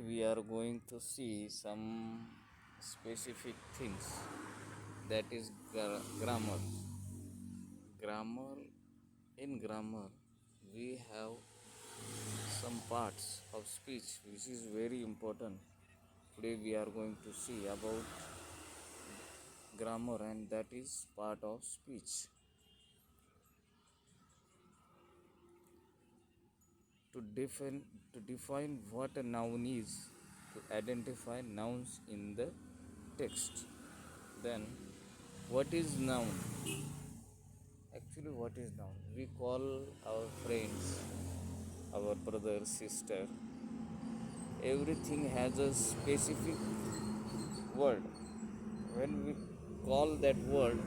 we are going to see some specific things, that is grammar. Grammar in grammar we have some parts of speech which is very important. Today we are going to see about grammar, and that is part of speech. To define what a noun is, to identify nouns in the text. Then, what is noun? Actually, what is noun? We call our friends, our brother, sister. Everything has a specific word. When we call that word,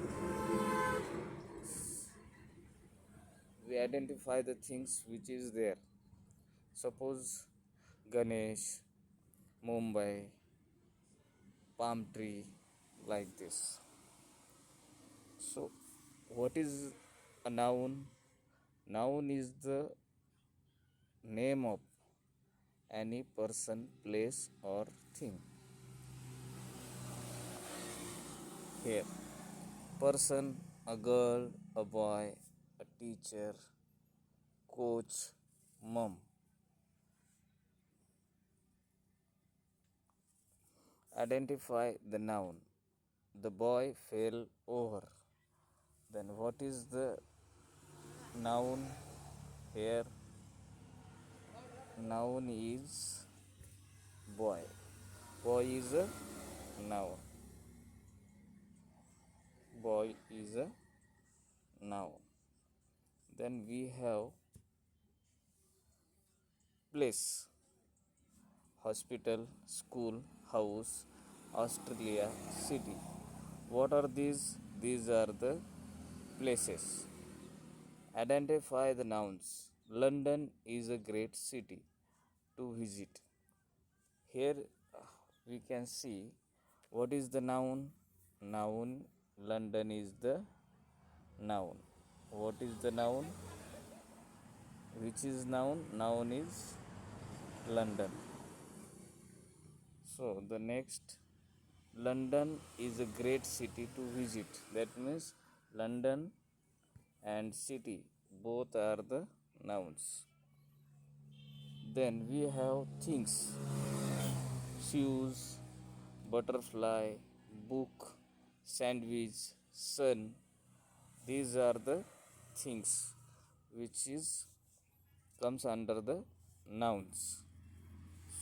we identify the things which is there. Suppose Ganesh, Mumbai, palm tree, like this. So, what is a noun? Noun is the name of any person, place, or thing. Here, person, a girl, a boy, a teacher, coach, mom. Identify the noun. The boy fell over. Then, what is the noun here? Noun is boy. Boy is a noun. Boy is a noun. Then we have place, hospital, school, house, Australia, city. What are these? These are the places. Identify the nouns. London is a great city to visit. Here we can see what is the noun. Noun, London is the noun. What is the noun? Which is noun? Noun is London. So the next, London is a great city to visit. That means London and city both are the nouns. Then we have things, shoes, butterfly, book, sandwich, sun. These are the things which is comes under the nouns.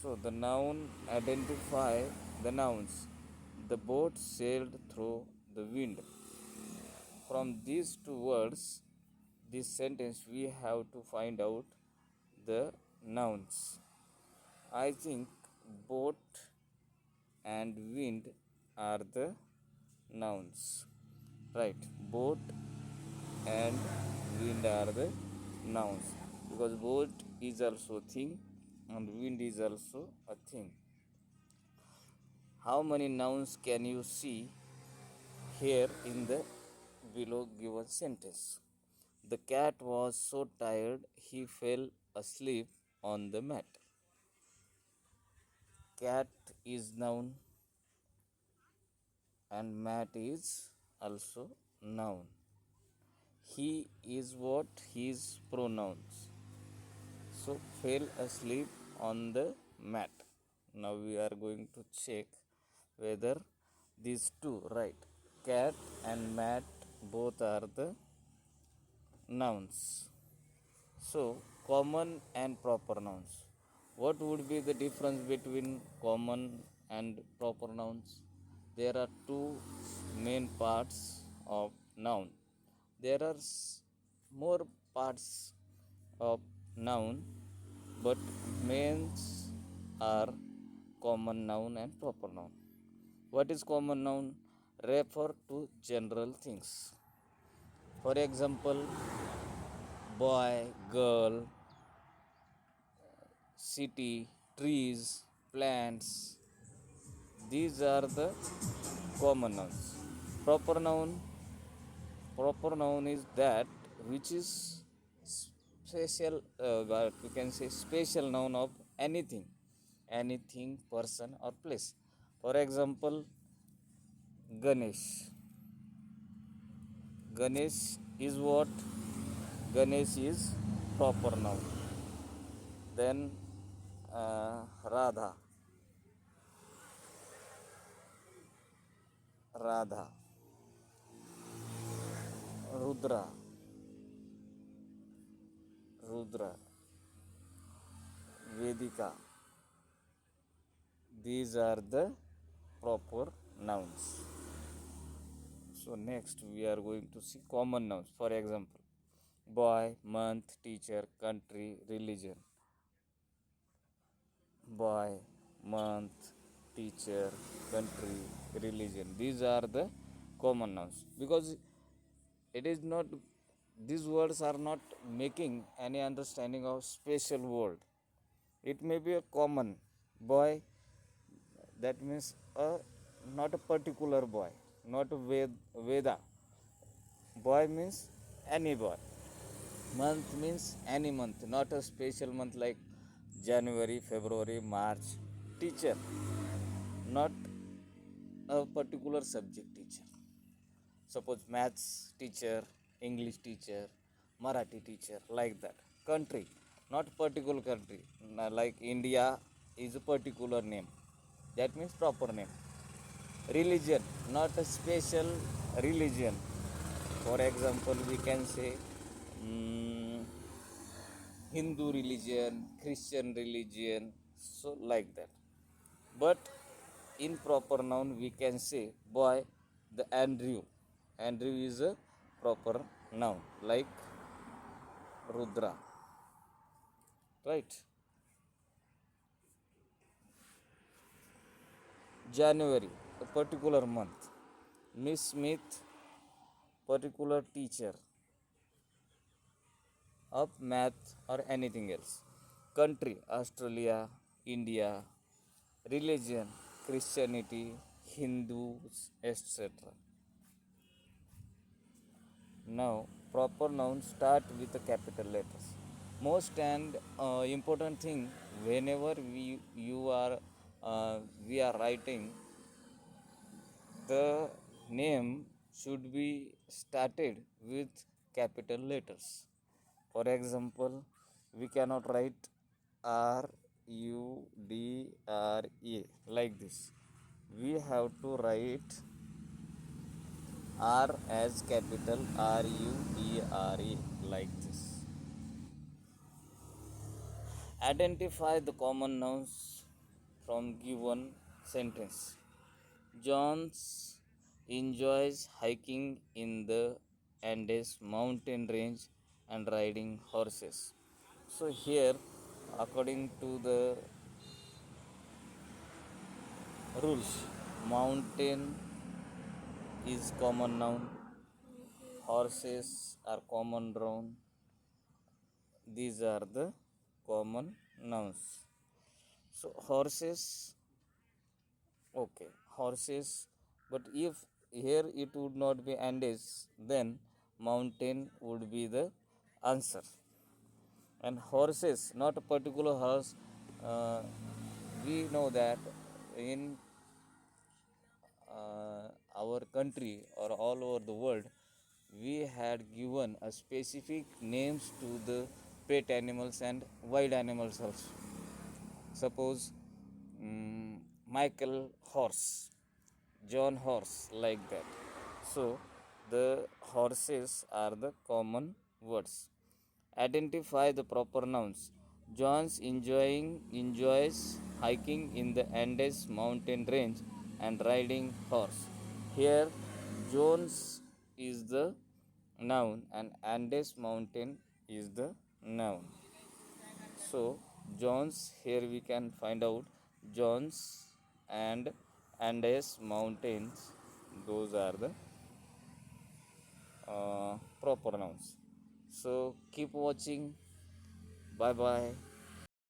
So the noun identify the nouns. The boat sailed through the wind. From these two words, this sentence, we have to find out the nouns. I think boat and wind are the nouns. Right, boat and wind are the nouns, because boat is also a thing and wind is also a thing. How many nouns can you see here in the below given sentence? The cat was so tired he fell asleep on the mat. Cat is noun and mat is also noun. He is what? His pronouns. So fell asleep on the mat. Now we are going to check whether these two, right, cat and mat, both are the nouns. So common and proper nouns. What would be the difference between common and proper nouns? There are two main parts of noun. There are more parts of noun, but mains are common noun and proper noun. What is common noun? Refer to general things. For example, boy, girl, city, trees, plants. These are the common nouns. Proper noun. Proper noun is that which is special, we can say special noun of anything. anything, person or place. For example, Ganesh. Ganesh is what? Ganesh is proper noun. Then Radha. Radha. Rudra. Rudra. Vedika. These are the proper nouns. So next we are going to see common nouns. For example, boy, month, teacher, country, religion. Boy, month, teacher, country, religion. These are the common nouns, because it is not, these words are not making any understanding of special word. It may be a common boy, that means a not a particular boy, not a Veda. Boy means any boy. Month means any month, not a special month like January, February, March. Teacher, not a particular subject teacher. Suppose maths teacher, English teacher, Marathi teacher, like that. Country, not particular country. Like India is a particular name. That means proper name. Religion, not a special religion. For example, we can say mm, Hindu religion, Christian religion, so like that. But in proper noun, we can say boy, the Andrew. Andrew is a proper noun, like Rudra, right? January, a particular month. Miss Smith, particular teacher of math or anything else. Country, Australia, India. Religion, Christianity, Hindus, etc. Now, proper nouns start with the capital letters. Most and important thing, whenever we are writing, the name should be started with capital letters. For example, we cannot write Rudra like this. We have to write R as capital Rudra like this. Identify the common nouns from given sentence. John enjoys hiking in the Andes mountain range and riding horses. So here, according to the rules, mountain is common noun, horses are common noun. These are the common nouns. So horses, okay, horses, but if here it would not be Andes, then mountain would be the answer. And horses, not a particular horse. We know that in our country or all over the world, we had given a specific names to the pet animals and wild animals also. Suppose Michael horse, John horse, like that. So the horses are the common words. Identify the proper nouns. John's enjoys hiking in the Andes mountain range and riding horse. Here, Jones is the noun and Andes mountain is the noun. So, Jones, here we can find out Jones and Andes mountains, those are the proper nouns. So, keep watching. Bye bye.